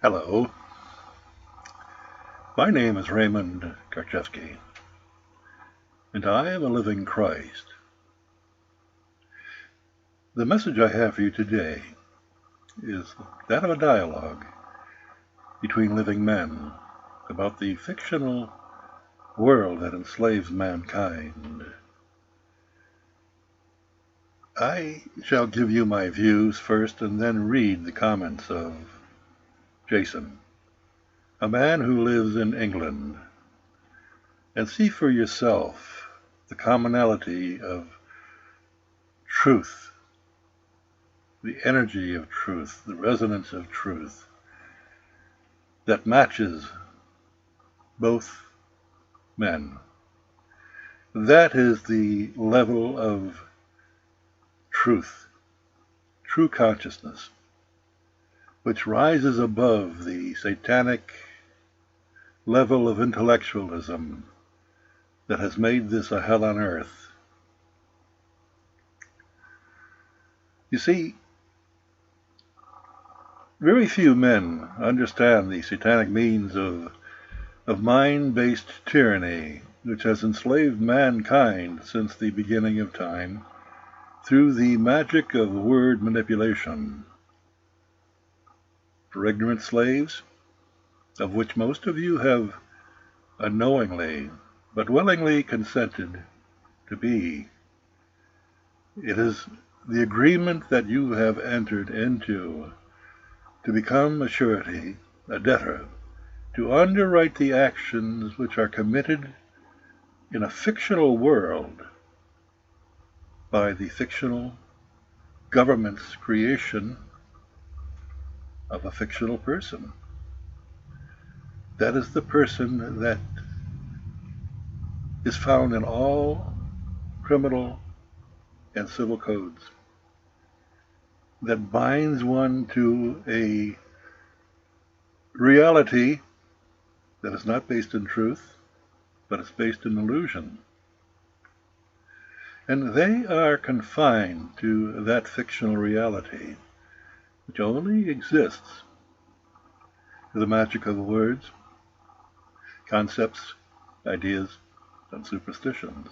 Hello, my name is Raymond Karchevsky, and I am a living Christ. The message I have for you today is that of a dialogue between living men about the fictional world that enslaves mankind. I shall give you my views first and then read the comments of Jason, a man who lives in England, and see for yourself the commonality of truth, the energy of truth, the resonance of truth that matches both men. That is the level of truth, true consciousness, which rises above the satanic level of intellectualism that has made this a hell on earth. You see, very few men understand the satanic means of mind-based tyranny, which has enslaved mankind since the beginning of time through the magic of word manipulation. For ignorant slaves, of which most of you have unknowingly but willingly consented to be, it is the agreement that you have entered into to become a surety, a debtor, to underwrite the actions which are committed in a fictional world by the fictional government's creation of a fictional person. That is the person that is found in all criminal and civil codes, that binds one to a reality that is not based in truth, but is based in illusion. And they are confined to that fictional reality, which only exists through the magic of words, concepts, ideas, and superstitions.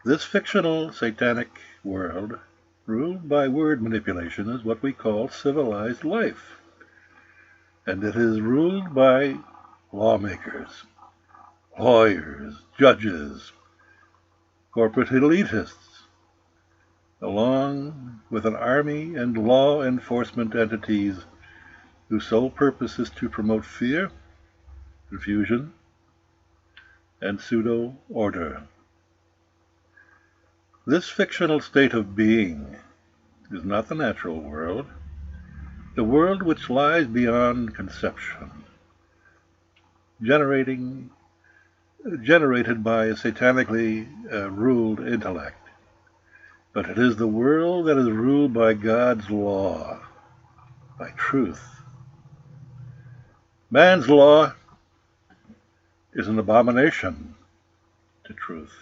This fictional satanic world, ruled by word manipulation, is what we call civilized life. And it is ruled by lawmakers, lawyers, judges, corporate elitists, along with an army and law enforcement entities whose sole purpose is to promote fear, confusion, and pseudo-order. This fictional state of being is not the natural world, the world which lies beyond conception, generated by a satanically ruled intellect. But it is the world that is ruled by God's law, by truth. Man's law is an abomination to truth,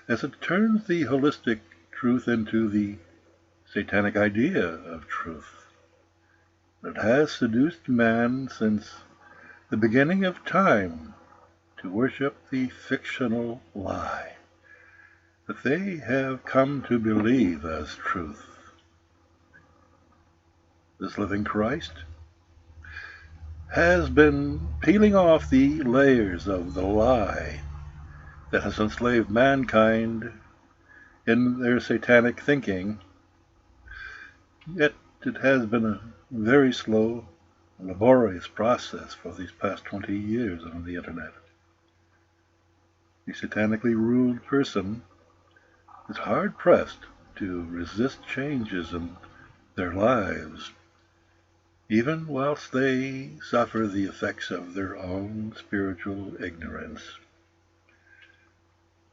as it turns the holistic truth into the satanic idea of truth. It has seduced man since the beginning of time to worship the fictional lie that they have come to believe as truth. This living Christ has been peeling off the layers of the lie that has enslaved mankind in their satanic thinking, yet it has been a very slow, laborious process for these past 20 years on the internet. The satanically ruled person is hard-pressed to resist changes in their lives, even whilst they suffer the effects of their own spiritual ignorance.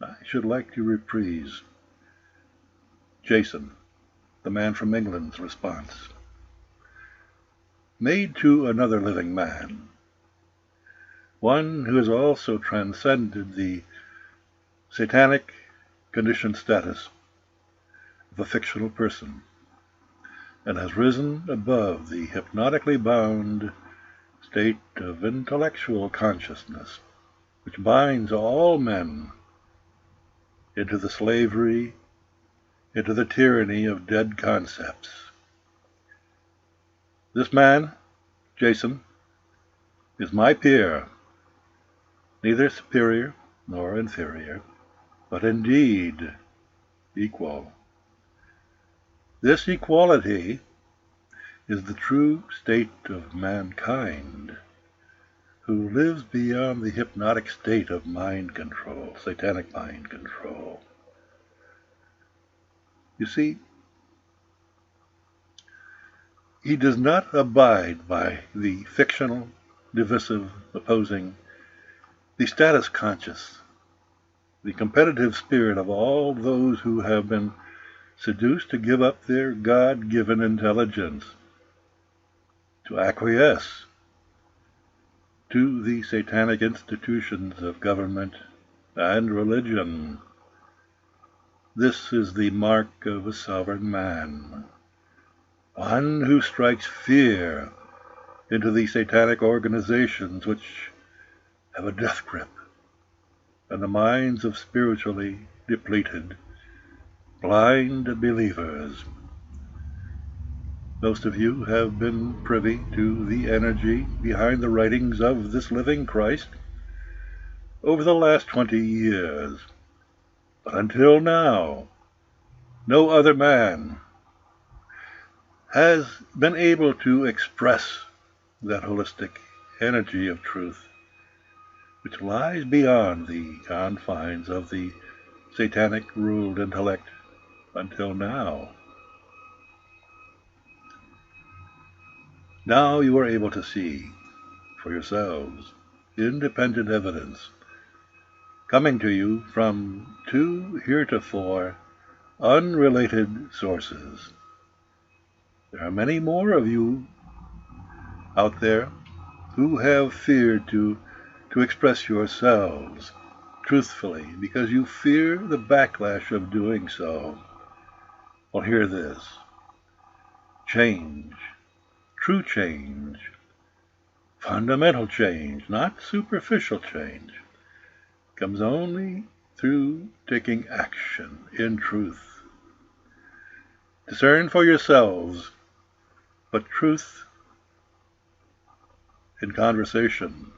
I should like to reprise Jason, the man from England's response, made to another living man, one who has also transcended the satanic conditioned status of a fictional person, and has risen above the hypnotically bound state of intellectual consciousness, which binds all men into the slavery, into the tyranny of dead concepts. This man, Jason, is my peer, neither superior nor inferior, but indeed equal. This equality is the true state of mankind, who lives beyond the hypnotic state of mind control, satanic mind control. You see, he does not abide by the fictional, divisive, opposing, the status conscious, the competitive spirit of all those who have been seduced to give up their God-given intelligence, to acquiesce to the satanic institutions of government and religion. This is the mark of a sovereign man, one who strikes fear into the satanic organizations which have a death grip on the minds of spiritually depleted, blind believers. Most of you have been privy to the energy behind the writings of this living Christ over the last 20 years. But until now, no other man has been able to express that holistic energy of truth, which lies beyond the confines of the satanic-ruled intellect until now. Now you are able to see for yourselves independent evidence coming to you from two heretofore unrelated sources. There are many more of you out there who have feared to express yourselves truthfully because you fear the backlash of doing so. Well, hear this. Change, true change, fundamental change, not superficial change, comes only through taking action in truth. Discern for yourselves what truth in conversation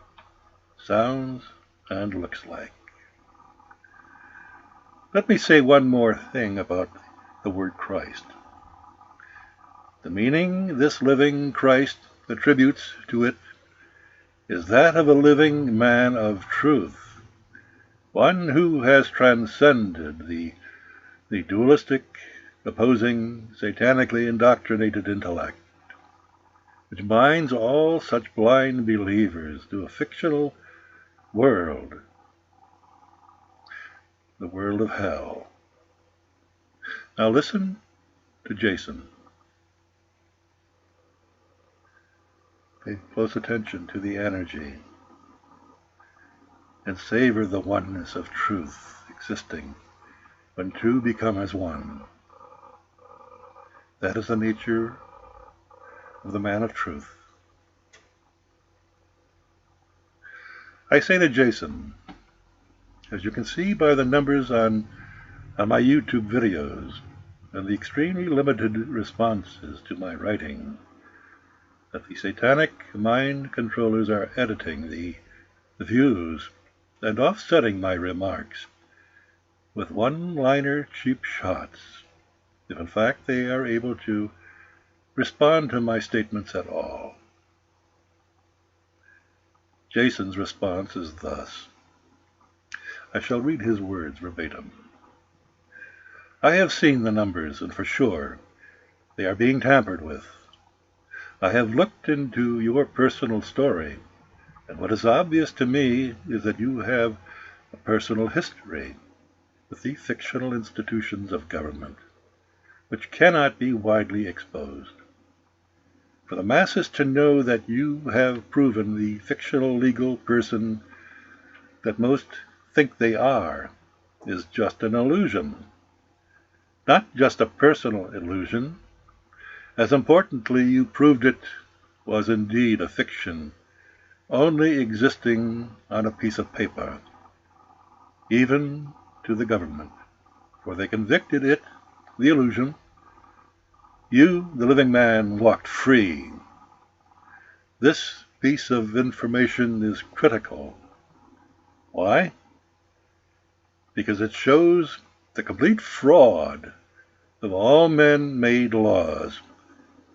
sounds and looks like. Let me say one more thing about the word Christ. The meaning this living Christ attributes to it is that of a living man of truth, one who has transcended the dualistic, opposing, satanically indoctrinated intellect, which binds all such blind believers to a fictional world, the world of hell. Now listen to Jason. Pay close attention to the energy and savor the oneness of truth existing when two become as one. That is the nature of the man of truth. I say to Jason, as you can see by the numbers on my YouTube videos and the extremely limited responses to my writing, that the satanic mind controllers are editing the views and offsetting my remarks with one-liner cheap shots, if in fact they are able to respond to my statements at all. Jason's response is thus. I shall read his words verbatim. I have seen the numbers, and for sure they are being tampered with. I have looked into your personal story, and what is obvious to me is that you have a personal history with the fictional institutions of government, which cannot be widely exposed. For the masses to know that you have proven the fictional legal person that most think they are is just an illusion. Not just a personal illusion, As importantly, you proved it was indeed a fiction, only existing on a piece of paper, even to the government, for they convicted it, the illusion. You, the living man, walked free. This piece of information is critical. Why? Because it shows the complete fraud of all man-made laws,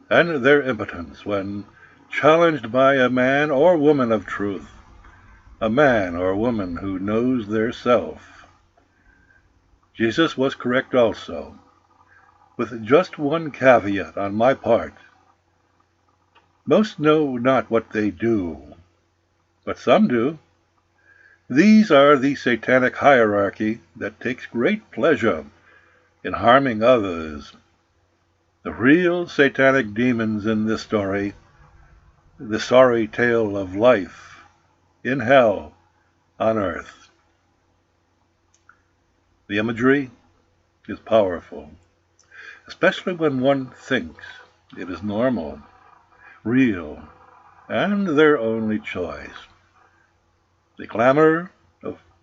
and their impotence when challenged by a man or woman of truth, a man or woman who knows their self. Jesus was correct also, with just one caveat on my part. Most know not what they do, but some do. These are the satanic hierarchy that takes great pleasure in harming others. The real satanic demons in this story, the sorry tale of life in hell on earth. The imagery is powerful, especially when one thinks it is normal, real, and their only choice. The clamor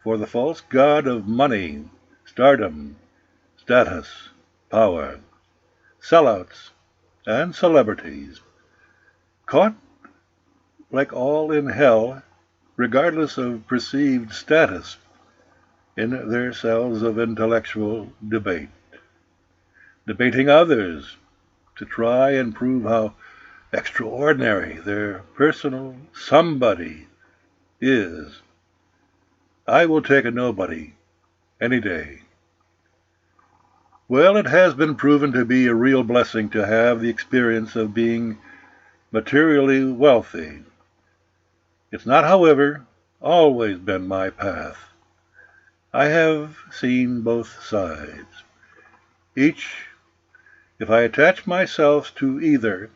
for the false god of money, stardom, status, power, sellouts, and celebrities, caught like all in hell, regardless of perceived status, in their cells of intellectual debate, debating others to try and prove how extraordinary their personal somebody is. I will take a nobody any day. Well, it has been proven to be a real blessing to have the experience of being materially wealthy. It's not, however, always been my path. I have seen both sides. Each, if I attach myself to either,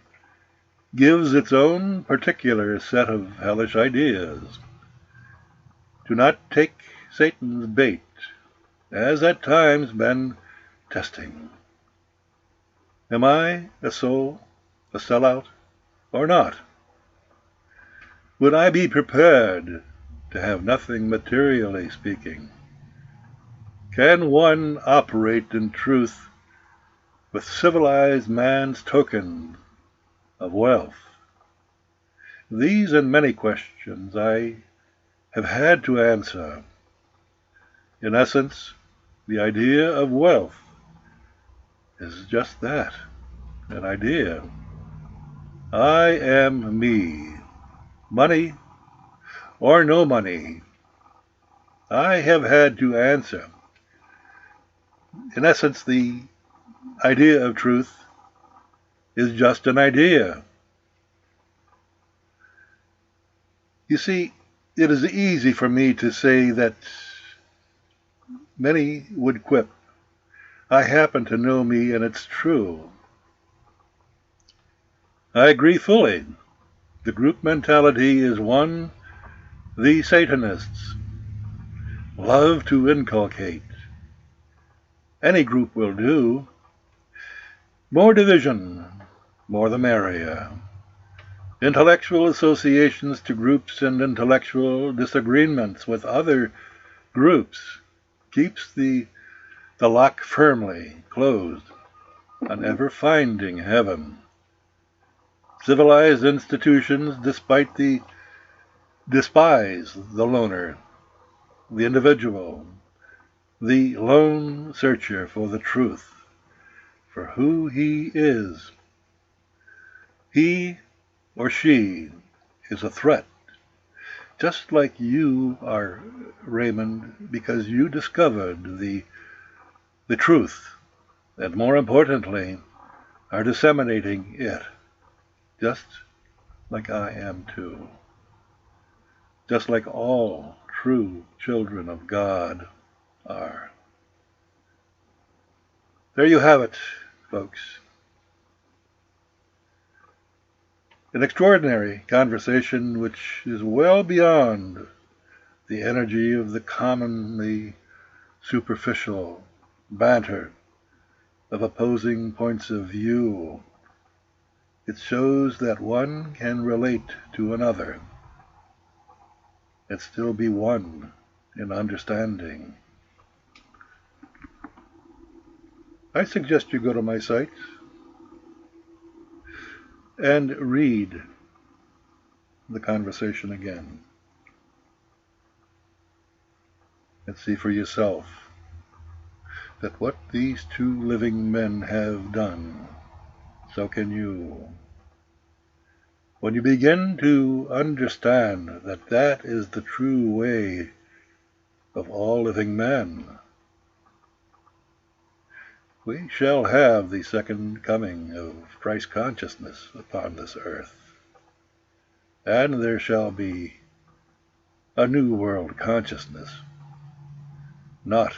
gives its own particular set of hellish ideas. Do not take Satan's bait, as at times been testing. Am I a soul, a sellout, or not? Would I be prepared to have nothing materially speaking? Can one operate in truth with civilized man's token of wealth? These and many questions I have had to answer. In essence, the idea of wealth is just that, an idea. I am me, money or no money. I have had to answer. In essence, the idea of truth is just an idea. You see, it is easy for me to say that many would quip. I happen to know me, and it's true. I agree fully. The group mentality is one the Satanists love to inculcate. Any group will do. More division, more the merrier. Intellectual associations to groups and intellectual disagreements with other groups keeps the lock firmly closed on ever finding heaven. Civilized institutions despise the loner, the individual, the lone searcher for the truth, for who he is. He or she is a threat, just like you are, Raymond, because you discovered the truth, and more importantly, are disseminating it, just like I am too, just like all true children of God are. There you have it, folks. An extraordinary conversation which is well beyond the energy of the commonly superficial banter of opposing points of view. It shows that one can relate to another, and still be one in understanding. I suggest you go to my site and read the conversation again and see for yourself that what these two living men have done, so can you. When you begin to understand that that is the true way of all living men, we shall have the second coming of Christ consciousness upon this earth, and there shall be a new world consciousness, not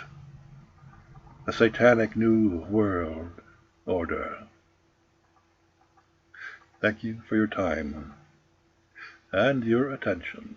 a satanic new world order. Thank you for your time and your attention.